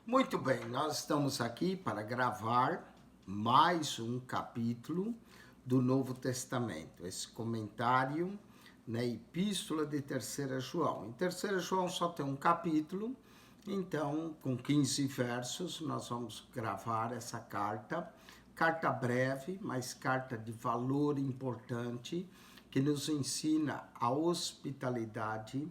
Muito bem, nós estamos aqui para gravar mais um capítulo do Novo Testamento, esse comentário na Epístola de 3 João. Em 3 João só tem um capítulo, então com 15 versos nós vamos gravar essa carta breve, mas carta de valor importante, que nos ensina a hospitalidade,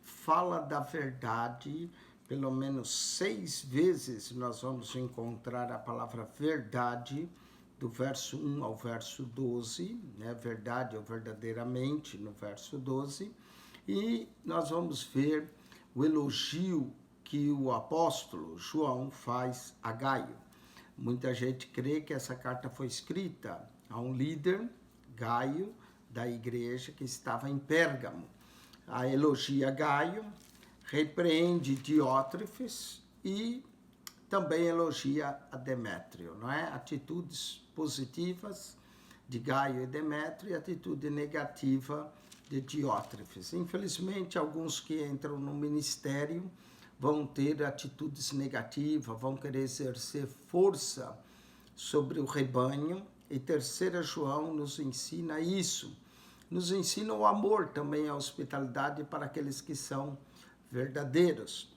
fala da verdade. Pelo menos 6 vezes nós vamos encontrar a palavra verdade, do verso 1 ao verso 12, né? Verdade ou verdadeiramente, no verso 12. E nós vamos ver o elogio que o apóstolo João faz a Gaio. Muita gente crê que essa carta foi escrita a um líder, Gaio, da igreja que estava em Pérgamo. A elogia Gaio, repreende Diótrefes e também elogia a Demétrio, não é? Atitudes positivas de Gaio e Demétrio e atitude negativa de Diótrefes. Infelizmente, alguns que entram no ministério vão ter atitudes negativas, vão querer exercer força sobre o rebanho, e 3 João nos ensina isso. Nos ensina o amor também, a hospitalidade para aqueles que são verdadeiros.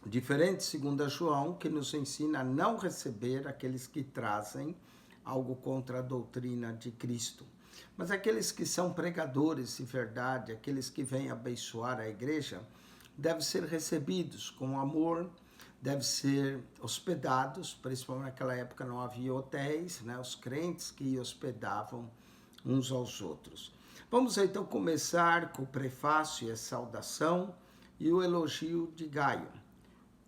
Diferente, segundo João, que nos ensina a não receber aqueles que trazem algo contra a doutrina de Cristo. Mas aqueles que são pregadores de verdade, aqueles que vêm abençoar a igreja, devem ser recebidos com amor, devem ser hospedados, principalmente naquela época não havia hotéis, né? Os crentes que hospedavam uns aos outros. Vamos então começar com o prefácio e a saudação e o elogio de Gaio.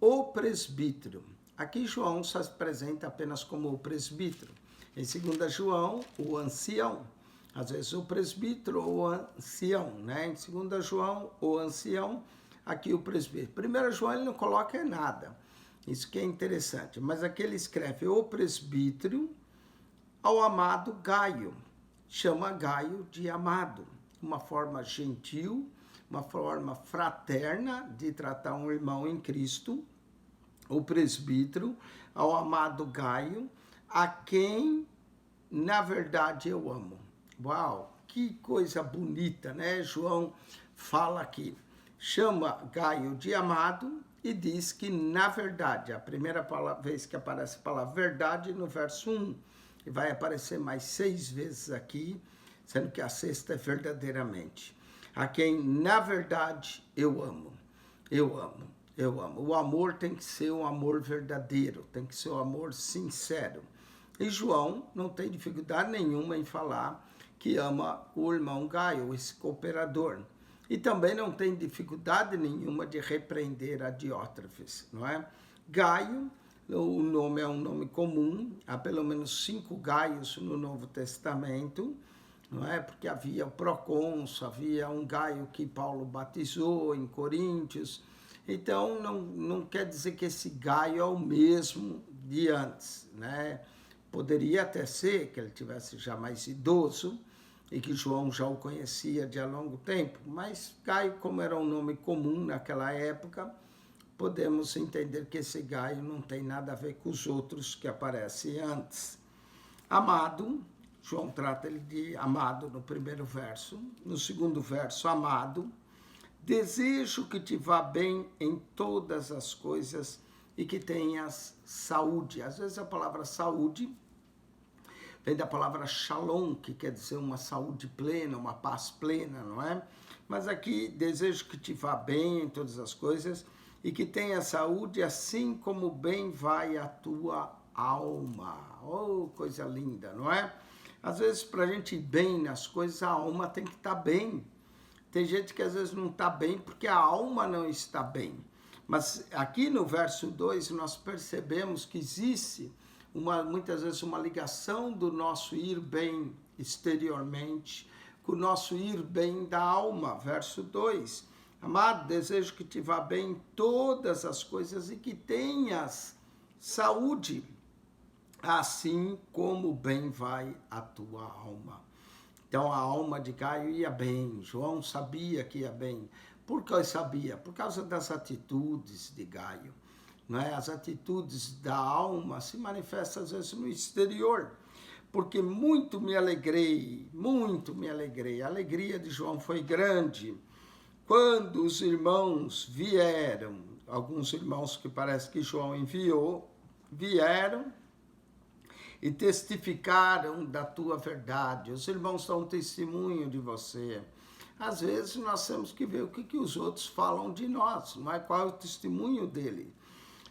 O presbítero. Aqui João se apresenta apenas como o presbítero. Em 2 João, o ancião. Às vezes o presbítero ou o ancião, né? Em 2 João, o ancião, aqui o presbítero. 1 João ele não coloca nada. Isso que é interessante. Mas aqui ele escreve o presbítero ao amado Gaio. Chama Gaio de amado. Uma forma gentil, uma forma fraterna de tratar um irmão em Cristo, o presbítero, ao amado Gaio, a quem, na verdade, eu amo. Uau, que coisa bonita, né? João fala aqui, chama Gaio de amado e diz que, na verdade, a primeira vez que aparece a palavra verdade no verso 1, e vai aparecer mais 6 vezes aqui, sendo que a 6ª é verdadeiramente. A quem, na verdade, eu amo. Eu amo, eu amo. O amor tem que ser um amor verdadeiro, tem que ser um amor sincero. E João não tem dificuldade nenhuma em falar que ama o irmão Gaio, esse cooperador. E também não tem dificuldade nenhuma de repreender a Diótrefes, não é? Gaio, o nome é um nome comum, há pelo menos 5 Gaios no Novo Testamento, não é? Porque havia o procônsul, havia um Gaio que Paulo batizou em Coríntios. Então, não quer dizer que esse Gaio é o mesmo de antes, né? Poderia até ser que ele tivesse já mais idoso e que João já o conhecia de há longo tempo, mas Gaio, como era um nome comum naquela época, podemos entender que esse Gaio não tem nada a ver com os outros que aparecem antes. Amado, João trata ele de amado no primeiro verso. No segundo verso, amado, desejo que te vá bem em todas as coisas e que tenhas saúde. Às vezes a palavra saúde vem da palavra shalom, que quer dizer uma saúde plena, uma paz plena, não é? Mas aqui, desejo que te vá bem em todas as coisas e que tenha saúde, assim como bem vai a tua alma. Oh, coisa linda, não é? Às vezes, para a gente ir bem nas coisas, a alma tem que estar bem. Tem gente que às vezes não está bem porque a alma não está bem. Mas aqui no verso 2 nós percebemos que existe muitas vezes uma ligação do nosso ir bem exteriormente com o nosso ir bem da alma. Verso 2. Amado, desejo que te vá bem em todas as coisas e que tenhas saúde, assim como bem vai a tua alma. Então a alma de Gaio ia bem, João sabia que ia bem. Por que sabia? Por causa das atitudes de Gaio. não é? As atitudes da alma se manifestam às vezes no exterior, porque muito me alegrei, a alegria de João foi grande, quando os irmãos vieram, alguns irmãos que parece que João enviou, vieram e testificaram da tua verdade. Os irmãos dão testemunho de você. Às vezes nós temos que ver o que os outros falam de nós, não é? Qual é o testemunho dele.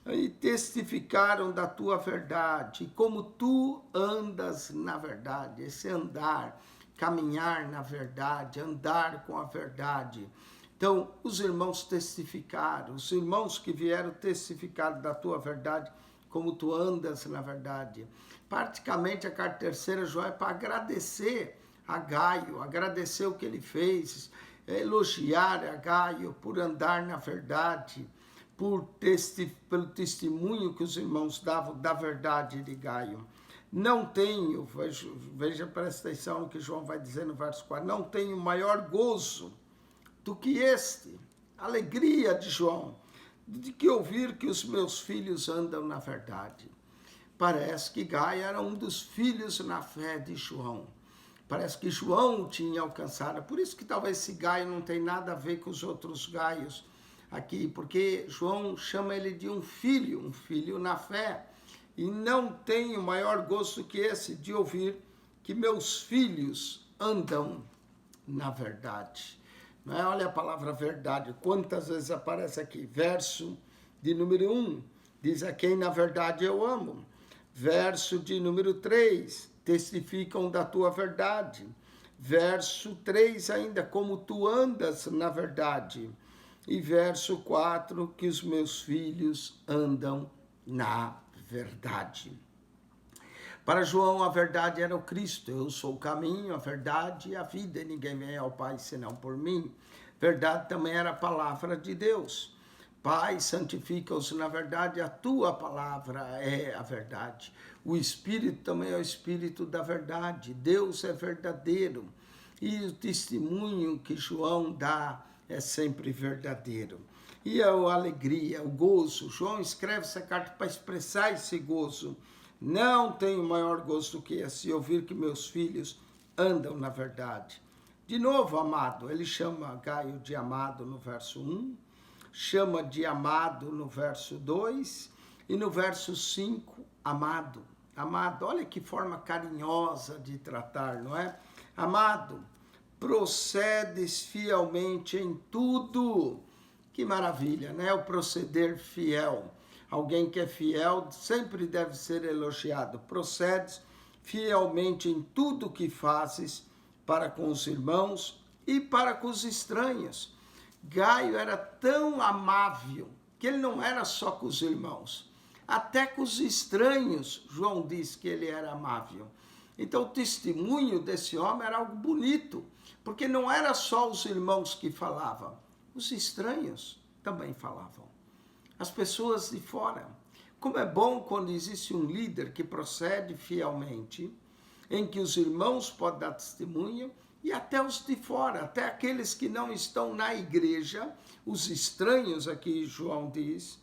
E testificaram da tua verdade, como tu andas na verdade, esse andar, caminhar na verdade, andar com a verdade. Então, os irmãos testificaram, os irmãos que vieram testificar da tua verdade, como tu andas na verdade. Praticamente a carta terceira João é para agradecer a Gaio, agradecer o que ele fez, elogiar a Gaio por andar na verdade, pelo testemunho que os irmãos davam da verdade de Gaio. Não tenho, veja, presta atenção no que João vai dizer no verso 4, não tenho maior gozo do que este, alegria de João, de que ouvir que os meus filhos andam na verdade. Parece que Gaio era um dos filhos na fé de João. Parece que João tinha alcançado, por isso que talvez esse Gaio não tem nada a ver com os outros Gaios aqui, porque João chama ele de um filho na fé, e não tenho maior gosto que esse de ouvir que meus filhos andam na verdade. Não é? Olha a palavra verdade, quantas vezes aparece aqui. Verso de número 1, diz a quem na verdade eu amo. Verso de número 3, testificam da tua verdade. Verso 3 ainda, como tu andas na verdade. E verso 4, que os meus filhos andam na verdade. Para João, a verdade era o Cristo. Eu sou o caminho, a verdade e a vida. E ninguém vem ao Pai senão por mim. Verdade também era a palavra de Deus. Pai, santifica-os na verdade, a tua palavra é a verdade. O Espírito também é o Espírito da verdade. Deus é verdadeiro. E o testemunho que João dá é sempre verdadeiro. E a alegria, o gozo. João escreve essa carta para expressar esse gozo. Não tenho maior gozo do que esse, ouvir que meus filhos andam na verdade. De novo, amado, ele chama Gaio de amado no verso 1, chama de amado no verso 2, e no verso 5, amado. Amado, olha que forma carinhosa de tratar, não é? Amado, procedes fielmente em tudo. Que maravilha, né? O proceder fiel. Alguém que é fiel sempre deve ser elogiado. Procedes fielmente em tudo que fazes para com os irmãos e para com os estranhos. Gaio era tão amável que ele não era só com os irmãos. Até com os estranhos, João diz que ele era amável. Então o testemunho desse homem era algo bonito, porque não era só os irmãos que falavam, os estranhos também falavam. As pessoas de fora. Como é bom quando existe um líder que procede fielmente, em que os irmãos podem dar testemunho, e até os de fora, até aqueles que não estão na igreja, os estranhos, aqui João diz,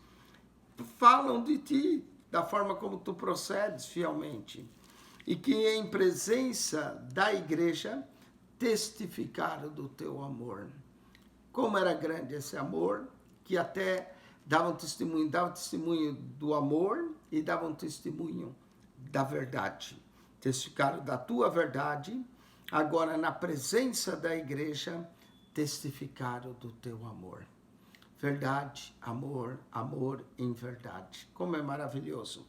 falam de ti, da forma como tu procedes fielmente. E que em presença da igreja testificaram do teu amor. Como era grande esse amor, que até davam testemunho do amor e davam testemunho da verdade. Testificaram da tua verdade, agora na presença da igreja, testificaram do teu amor. Verdade, amor, amor em verdade. Como é maravilhoso.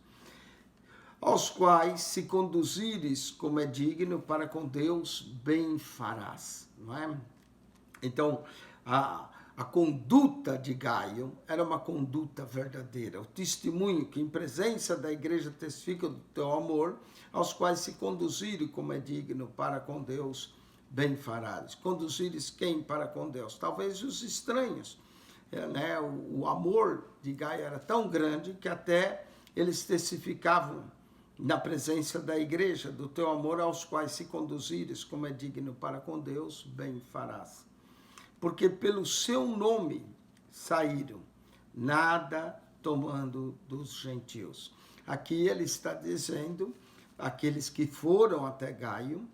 Aos quais, se conduzires como é digno para com Deus, bem farás. Não é? Então, a conduta de Gaio era uma conduta verdadeira. O testemunho que em presença da igreja testifica do teu amor, aos quais se conduzirem como é digno para com Deus, bem farás. Conduzires quem para com Deus? Talvez os estranhos. Né? O amor de Gaio era tão grande que até eles testificavam na presença da igreja do teu amor, aos quais se conduzires como é digno para com Deus, bem farás. Porque pelo seu nome saíram, nada tomando dos gentios. Aqui ele está dizendo, aqueles que foram até Gaio,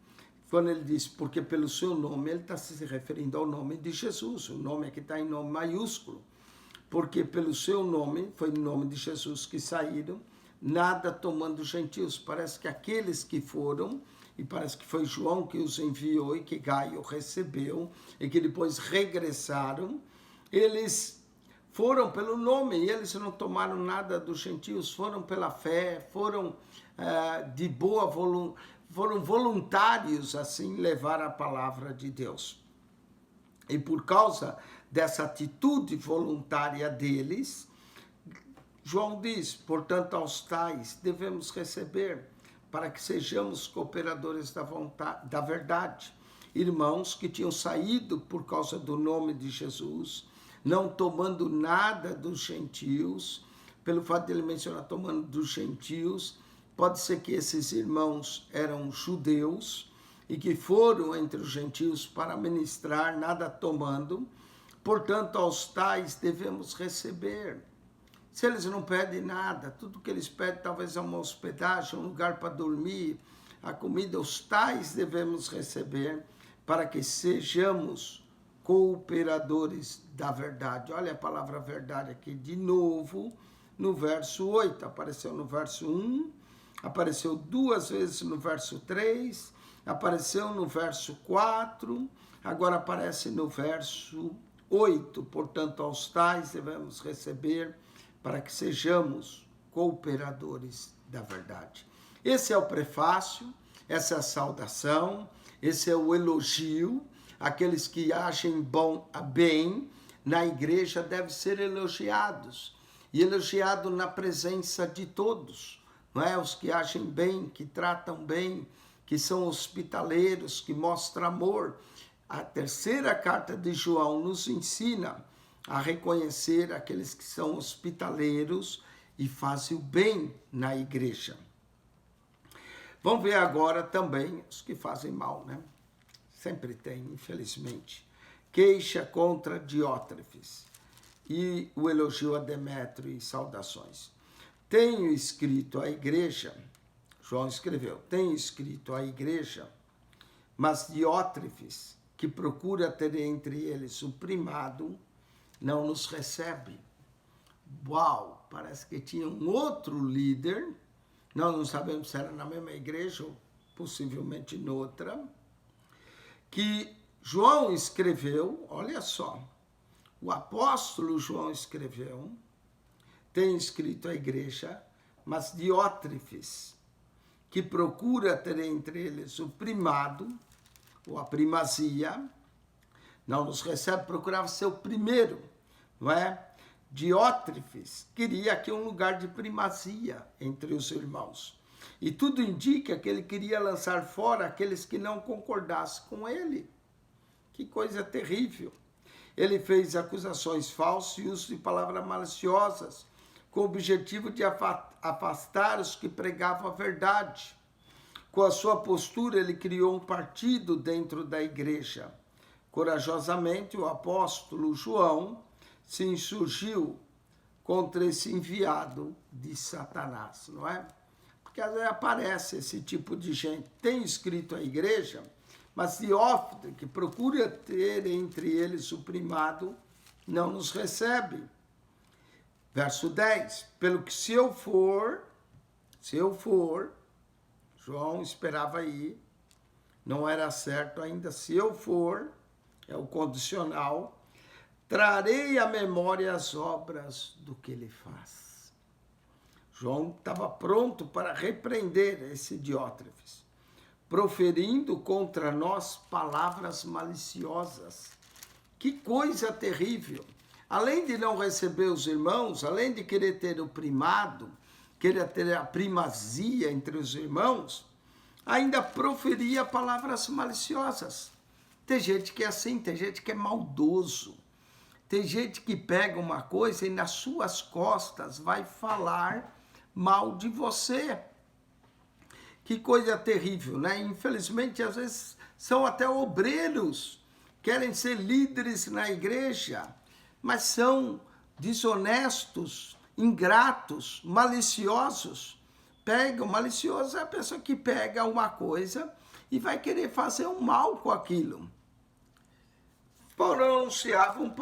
quando ele diz, porque pelo seu nome, ele está se referindo ao nome de Jesus, o nome aqui está em nome maiúsculo, porque pelo seu nome, foi o nome de Jesus que saíram, nada tomando dos gentios. Parece que aqueles que foram, e parece que foi João que os enviou e que Gaio recebeu, e que depois regressaram, eles foram pelo nome, e eles não tomaram nada dos gentios, foram pela fé, foram de boa vontade, foram voluntários, assim, levar a palavra de Deus. E por causa dessa atitude voluntária deles, João diz, portanto, aos tais devemos receber, para que sejamos cooperadores da verdade. Irmãos que tinham saído por causa do nome de Jesus, não tomando nada dos gentios, pelo fato de ele mencionar tomando dos gentios, pode ser que esses irmãos eram judeus e que foram entre os gentios para ministrar, nada tomando. Portanto, aos tais devemos receber. Se eles não pedem nada, tudo que eles pedem talvez é uma hospedagem, um lugar para dormir, a comida, os tais devemos receber para que sejamos cooperadores da verdade. Olha a palavra verdade aqui de novo no verso 8, apareceu no verso 1, apareceu 2 vezes no verso 3, apareceu no verso 4, agora aparece no verso 8. Portanto, aos tais devemos receber para que sejamos cooperadores da verdade. Esse é o prefácio, essa é a saudação, esse é o elogio. Aqueles que achem bem na igreja devem ser elogiados, e elogiado na presença de todos. Não é? Os que agem bem, que tratam bem, que são hospitaleiros, que mostram amor. A terceira carta de João nos ensina a reconhecer aqueles que são hospitaleiros e fazem o bem na igreja. Vamos ver agora também os que fazem mal, né? Sempre tem, infelizmente. Queixa contra Diótrefes e o elogio a Demétrio e saudações. Tenho escrito à igreja, João escreveu, tenho escrito à igreja, mas Diótrefes, que procura ter entre eles o primado, não nos recebe. Uau, parece que tinha um outro líder, nós não sabemos se era na mesma igreja ou possivelmente noutra, que João escreveu, olha só, o apóstolo João escreveu, tem escrito à igreja, mas Diótrefes, que procura ter entre eles o primado, ou a primazia, não nos recebe, procurava ser o primeiro, não é? Diótrefes queria aqui um lugar de primazia entre os irmãos. E tudo indica que ele queria lançar fora aqueles que não concordassem com ele. Que coisa terrível. Ele fez acusações falsas e uso de palavras maliciosas, com o objetivo de afastar os que pregavam a verdade. Com a sua postura, ele criou um partido dentro da igreja. Corajosamente, o apóstolo João se insurgiu contra esse enviado de Satanás, não é? Porque às vezes aparece esse tipo de gente, tem escrito a igreja, mas Diótrefes, que procura ter entre eles o primado, não nos recebe. Verso 10, pelo que se eu for, João esperava aí, não era certo ainda, se eu for, é o condicional, trarei à memória as obras do que ele faz. João estava pronto para repreender esse Diótrefes, proferindo contra nós palavras maliciosas. Que coisa terrível! Além de não receber os irmãos, além de querer ter o primado, querer ter a primazia entre os irmãos, ainda proferia palavras maliciosas. Tem gente que é assim, tem gente que é maldoso. Tem gente que pega uma coisa e nas suas costas vai falar mal de você. Que coisa terrível, né? Infelizmente, às vezes, são até obreiros, querem ser líderes na igreja, mas são desonestos ingratos, maliciosos. Malicioso é a pessoa que pega uma coisa e vai querer fazer um mal com aquilo. Pronunciavam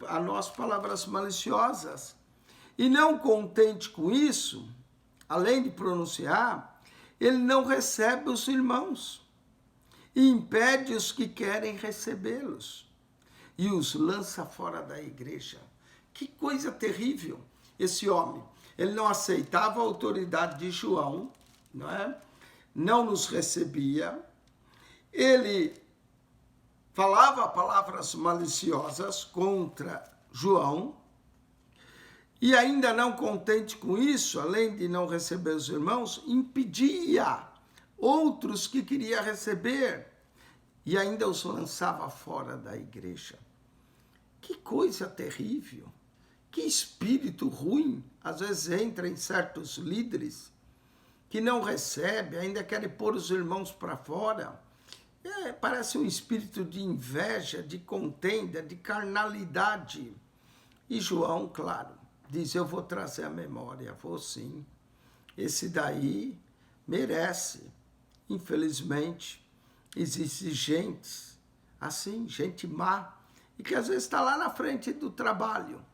a nós palavras maliciosas. E não contente com isso, além de pronunciar, ele não recebe os irmãos e impede os que querem recebê-los e os lança fora da igreja. Que coisa terrível esse homem. Ele não aceitava a autoridade de João, não é? Não nos recebia. Ele falava palavras maliciosas contra João. E ainda não contente com isso, além de não receber os irmãos, impedia outros que queria receber e ainda os lançava fora da igreja. Que coisa terrível, que espírito ruim, às vezes entra em certos líderes que não recebe, ainda querem pôr os irmãos para fora. Parece um espírito de inveja, de contenda, de carnalidade. E João, claro, diz, eu vou trazer a memória, vou sim. Esse daí merece. Infelizmente, existe gente assim, gente má, e que às vezes está lá na frente do trabalho,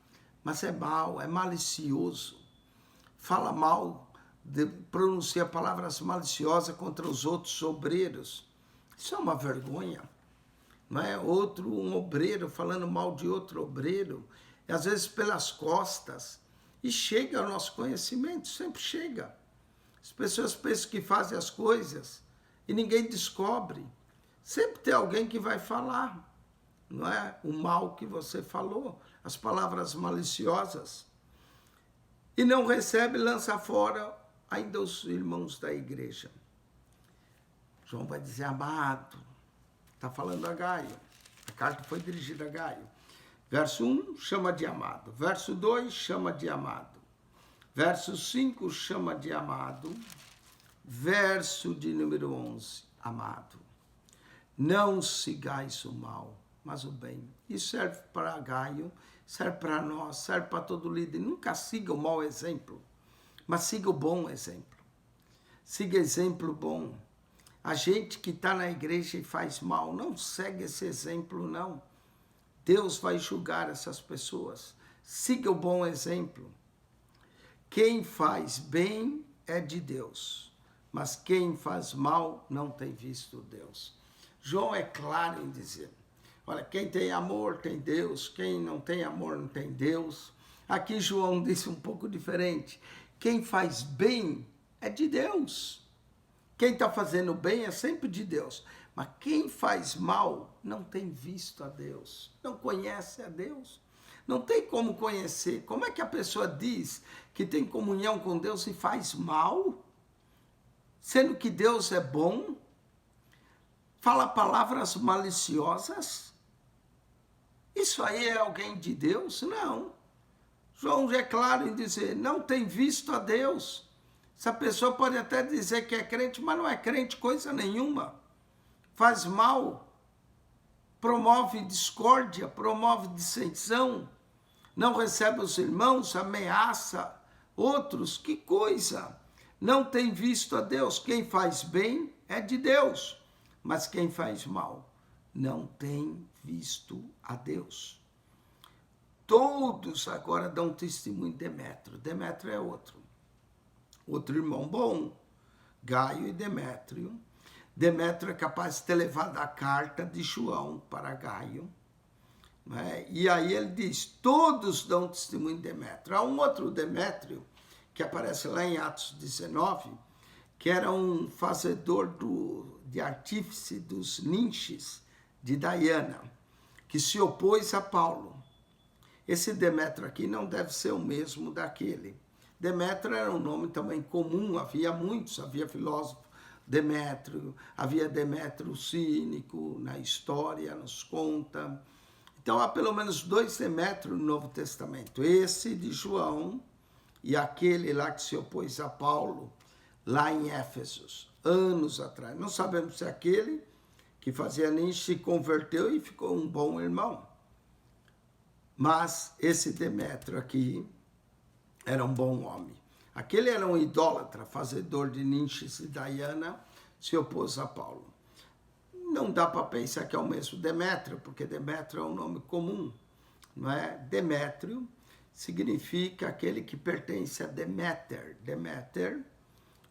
mas é mau, é malicioso, fala mal, pronuncia palavras maliciosas contra os outros obreiros. Isso é uma vergonha, não é? Um obreiro falando mal de outro obreiro, às vezes pelas costas, e chega ao nosso conhecimento, sempre chega. As pessoas pensam que fazem as coisas e ninguém descobre. Sempre tem alguém que vai falar, não é? O mal que você falou, as palavras maliciosas. E não recebe, lança fora ainda os irmãos da igreja. João vai dizer, amado, está falando a Gaio. A carta foi dirigida a Gaio. Verso 1, chama de amado. Verso 2, chama de amado. Verso 5, chama de amado. Verso de número 11, amado. Não sigais o mal, mas o bem. Isso serve para Gaio, serve para nós, serve para todo líder. Nunca siga o mau exemplo, mas siga o bom exemplo. Siga exemplo bom. A gente que está na igreja e faz mal, não segue esse exemplo, não. Deus vai julgar essas pessoas. Siga o bom exemplo. Quem faz bem é de Deus, mas quem faz mal não tem visto Deus. João é claro em dizer, olha, quem tem amor tem Deus, quem não tem amor não tem Deus. Aqui João disse um pouco diferente. Quem faz bem é de Deus. Quem está fazendo bem é sempre de Deus. Mas quem faz mal não tem visto a Deus, não conhece a Deus. Não tem como conhecer. Como é que a pessoa diz que tem comunhão com Deus e faz mal? Sendo que Deus é bom? Fala palavras maliciosas? Isso aí é alguém de Deus? Não. João já é claro em dizer, não tem visto a Deus. Essa pessoa pode até dizer que é crente, mas não é crente coisa nenhuma. Faz mal, promove discórdia, promove dissensão, não recebe os irmãos, ameaça outros. Que coisa! Não tem visto a Deus. Quem faz bem é de Deus, mas quem faz mal não tem visto a Deus. Todos agora dão testemunho de Demétrio. Demétrio é outro irmão bom, Gaio e Demétrio. Demétrio é capaz de ter levado a carta de João para Gaio, né? E aí ele diz, todos dão testemunho de Demétrio. Há um outro Demétrio, que aparece lá em Atos 19, que era um fazedor de artífice dos ninches de Diana, que se opôs a Paulo. Esse Demétrio aqui não deve ser o mesmo daquele. Demétrio era um nome também comum, havia muitos, havia filósofo Demétrio, havia Demétrio cínico, na história nos conta. Então há pelo menos 2 Demétrios no Novo Testamento, esse de João e aquele lá que se opôs a Paulo, lá em Éfeso, anos atrás. Não sabemos se aquele que fazia nicho se converteu e ficou um bom irmão. Mas esse Demétrio aqui era um bom homem. Aquele era um idólatra, fazedor de niches e Diana, se opôs a Paulo. Não dá para pensar que é o mesmo Demétrio, porque Demétrio é um nome comum, não é? Demétrio significa aquele que pertence a Deméter. Deméter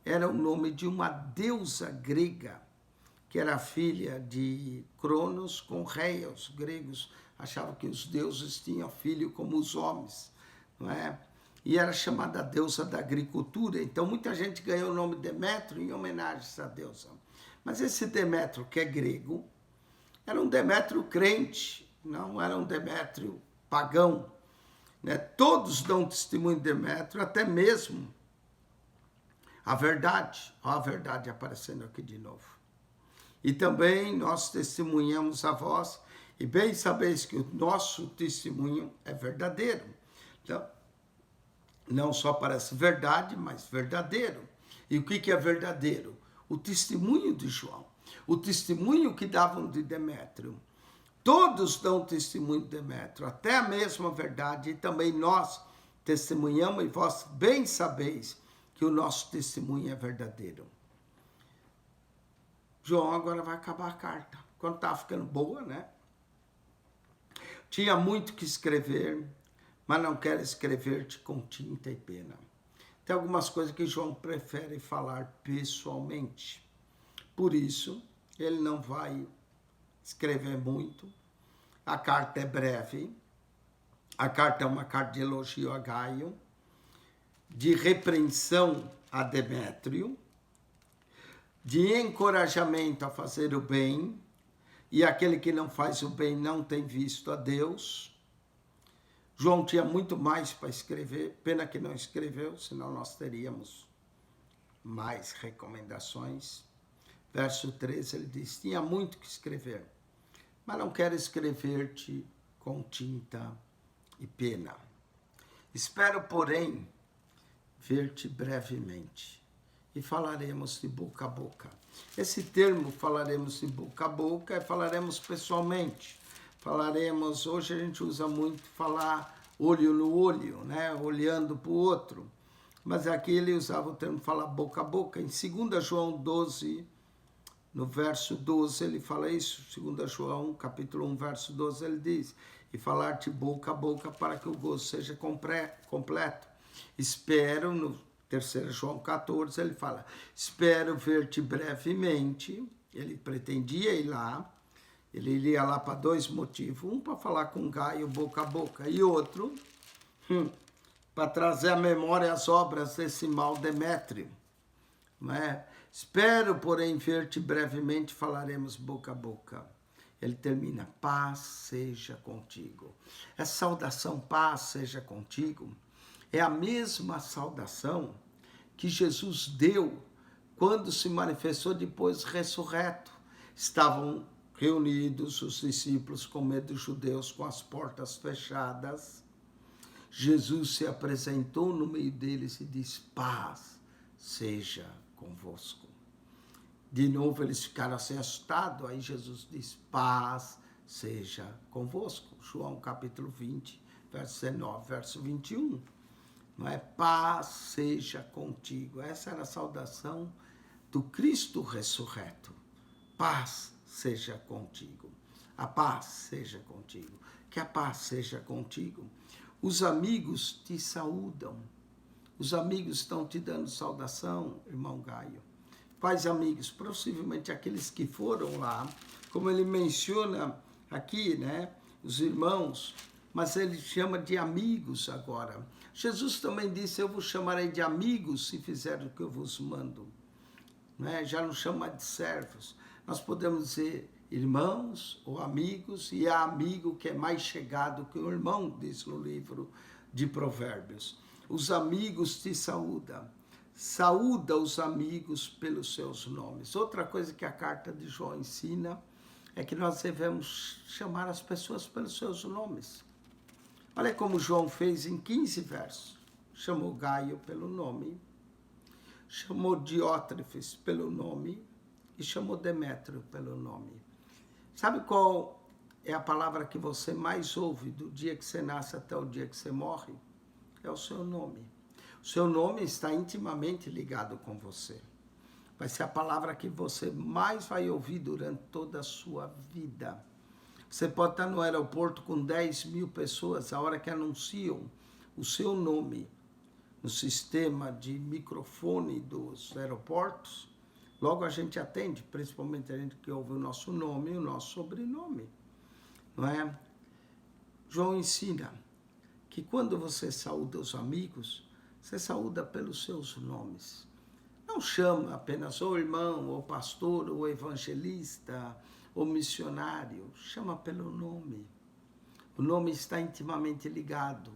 era o nome de uma deusa grega, que era filha de Cronos com Rhea. Os gregos achavam que os deuses tinham filho como os homens, não é? E era chamada a deusa da agricultura. Então muita gente ganhou o nome Demétrio em homenagem a essa deusa. Mas esse Demétrio, que é grego, era um Demétrio crente, não era um Demétrio pagão, né? Todos dão testemunho de Demétrio, até mesmo a verdade. Olha a verdade aparecendo aqui de novo. E também nós testemunhamos a vós, e bem sabeis que o nosso testemunho é verdadeiro. Então, não só parece verdade, mas verdadeiro. E o que é verdadeiro? O testemunho de João, o testemunho que davam de Demétrio. Todos dão testemunho de Demétrio, até a mesma verdade, e também nós testemunhamos, e vós bem sabeis que o nosso testemunho é verdadeiro. João agora vai acabar a carta, quando estava ficando boa, né? Tinha muito que escrever, mas não quero escrever-te com tinta e pena. Tem algumas coisas que João prefere falar pessoalmente. Por isso, ele não vai escrever muito. A carta é breve. A carta é uma carta de elogio a Gaio, de repreensão a Demétrio, de encorajamento a fazer o bem, e aquele que não faz o bem não tem visto a Deus. João tinha muito mais para escrever, pena que não escreveu, senão nós teríamos mais recomendações. Verso 13, ele diz, tinha muito que escrever, mas não quero escrever-te com tinta e pena. Espero, porém, ver-te brevemente, e falaremos de boca a boca. Esse termo, falaremos de boca a boca, é falaremos pessoalmente. Falaremos, hoje a gente usa muito falar olho no olho, né? Olhando para o outro. Mas aqui ele usava o termo falar boca a boca. Em 2 João 12, no verso 12, ele fala isso. 2 João, capítulo 1, verso 12, ele diz, e falar-te boca a boca para que o gozo seja completo. Espero, no 3 João 14, ele fala, espero ver-te brevemente. Ele pretendia ir lá. Ele iria lá para dois motivos. Um, para falar com Gaio boca a boca. E outro, para trazer à memória as obras desse mau Demétrio. Não é? Espero, porém, ver-te brevemente, falaremos boca a boca. Ele termina, paz seja contigo. Essa saudação, paz seja contigo, é a mesma saudação que Jesus deu quando se manifestou depois ressurreto. Estavam reunidos os discípulos com medo dos judeus, com as portas fechadas. Jesus se apresentou no meio deles e disse, paz seja convosco. De novo eles ficaram assim assustados, aí Jesus disse, paz seja convosco. João capítulo 20, verso 19, verso 21. Não é? Paz seja contigo. Essa era a saudação do Cristo ressurreto. Paz seja contigo. A paz seja contigo. Que a paz seja contigo. Os amigos te saúdam. Os amigos estão te dando saudação, irmão Gaio. Quais amigos? Possivelmente aqueles que foram lá, como ele menciona aqui, né? Os irmãos, mas ele chama de amigos agora. Jesus também disse, eu vos chamarei de amigos se fizer o que eu vos mando. Né? Já não chama de servos. Nós podemos dizer irmãos ou amigos, e há amigo que é mais chegado que o irmão, diz no livro de Provérbios. Os amigos te saúdam. Saúda os amigos pelos seus nomes. Outra coisa que a carta de João ensina é que nós devemos chamar as pessoas pelos seus nomes. Olha como João fez em 15 versos. Chamou Gaio pelo nome, chamou Diótrefes pelo nome e chamou Demétrio pelo nome. Sabe qual é a palavra que você mais ouve do dia que você nasce até o dia que você morre? É o seu nome. O seu nome está intimamente ligado com você. Vai ser a palavra que você mais vai ouvir durante toda a sua vida. Você pode estar no aeroporto com 10 mil pessoas, a hora que anunciam o seu nome no sistema de microfone dos aeroportos, logo a gente atende, principalmente a gente que ouve o nosso nome e o nosso sobrenome, não é? João ensina que quando você saúda os amigos, você saúda pelos seus nomes. Não chama apenas o irmão, o pastor, o evangelista, o missionário. Chama pelo nome. O nome está intimamente ligado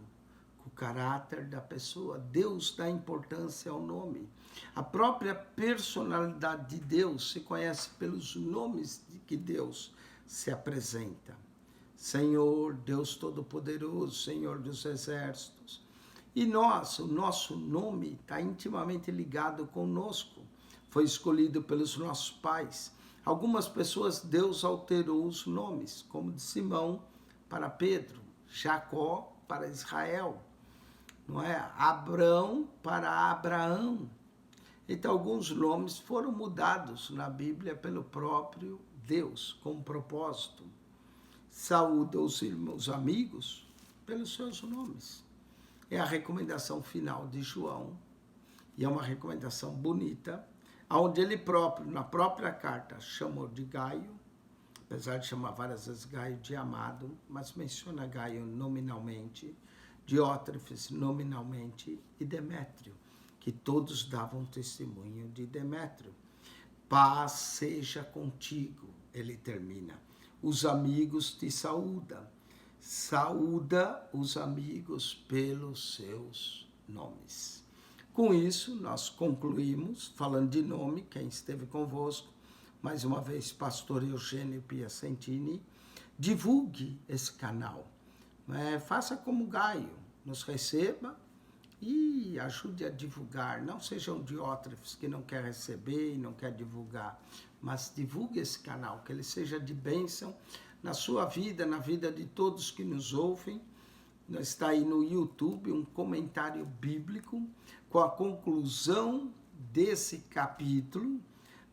com o caráter da pessoa. Deus dá importância ao nome. A própria personalidade de Deus se conhece pelos nomes de que Deus se apresenta. Senhor, Deus Todo-Poderoso, Senhor dos Exércitos. E nós, o nosso nome está intimamente ligado conosco. Foi escolhido pelos nossos pais. Algumas pessoas, Deus alterou os nomes, como de Simão para Pedro, Jacó para Israel, não é? Abrão para Abraão. Então, alguns nomes foram mudados na Bíblia pelo próprio Deus, com propósito. Saúda os amigos pelos seus nomes. É a recomendação final de João, e é uma recomendação bonita, onde ele próprio, na própria carta, chamou de Gaio, apesar de chamar várias vezes Gaio de amado, mas menciona Gaio nominalmente, Diótrefes nominalmente e Demétrio, que todos davam testemunho de Demétrio. Paz seja contigo, ele termina. Os amigos te saúdam. Saúda os amigos pelos seus nomes. Com isso, nós concluímos, falando de nome, quem esteve convosco, mais uma vez, pastor Eugênio Piacentini, divulgue esse canal. Faça como Gaio, nos receba e ajude a divulgar. Não sejam diótrefes que não quer receber e não quer divulgar, mas divulgue esse canal, que ele seja de bênção na sua vida, na vida de todos que nos ouvem. Está aí no YouTube um comentário bíblico com a conclusão desse capítulo.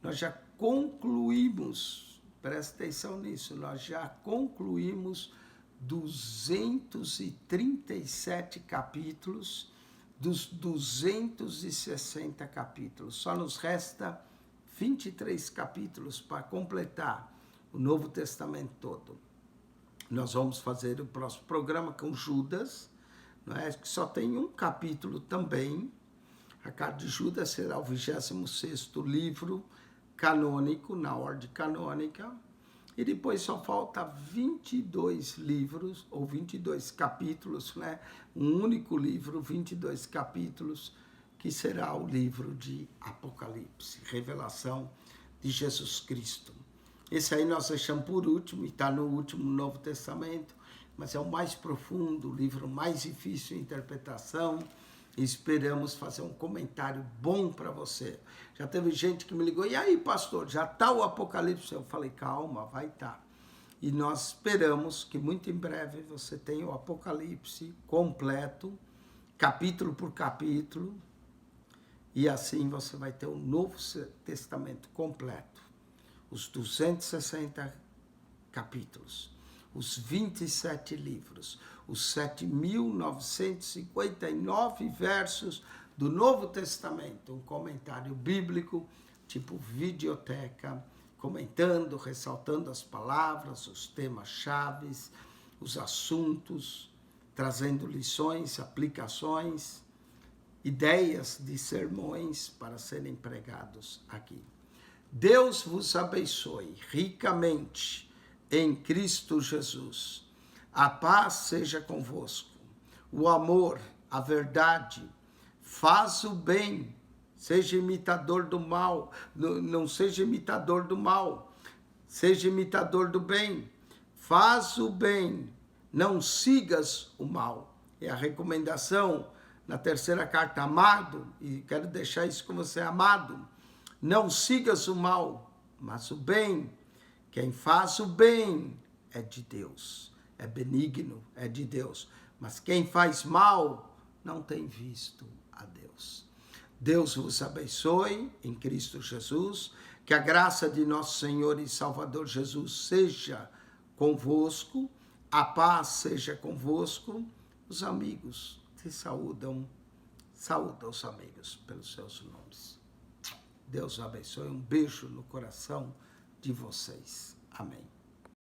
Nós já concluímos, presta atenção nisso, nós já concluímos 237 capítulos dos 260 capítulos. Só nos resta 23 capítulos para completar o Novo Testamento todo. Nós vamos fazer o próximo programa com Judas, não é? Que só tem um capítulo também. A carta de Judas será o 26º livro canônico, na ordem canônica. E depois só falta 22 livros, ou 22 capítulos, né? Um único livro, 22 capítulos, que será o livro de Apocalipse, revelação de Jesus Cristo. Esse aí nós deixamos por último, e está no último Novo Testamento, mas é o mais profundo, o livro mais difícil de interpretação, e esperamos fazer um comentário bom para você. Já teve gente que me ligou, e aí pastor, já está o Apocalipse? Eu falei, calma, vai estar. E nós esperamos que muito em breve você tenha o Apocalipse completo, capítulo por capítulo, e assim você vai ter o Novo Testamento completo. Os 260 capítulos, os 27 livros, os 7.959 versos do Novo Testamento, um comentário bíblico, tipo videoteca, comentando, ressaltando as palavras, os temas chaves, os assuntos, trazendo lições, aplicações, ideias de sermões para serem pregados aqui. Deus vos abençoe ricamente em Cristo Jesus. A paz seja convosco. O amor, a verdade, faz o bem. Seja imitador do mal, não seja imitador do mal. Seja imitador do bem. Faz o bem, não sigas o mal. É a recomendação na terceira carta, amado, e quero deixar isso com você, amado. Não sigas o mal, mas o bem. Quem faz o bem é de Deus, é benigno, é de Deus. Mas quem faz mal não tem visto a Deus. Deus vos abençoe em Cristo Jesus, que a graça de nosso Senhor e Salvador Jesus seja convosco, a paz seja convosco. Os amigos te saúdam, saúda os amigos pelos seus nomes. Deus abençoe, um beijo no coração de vocês. Amém.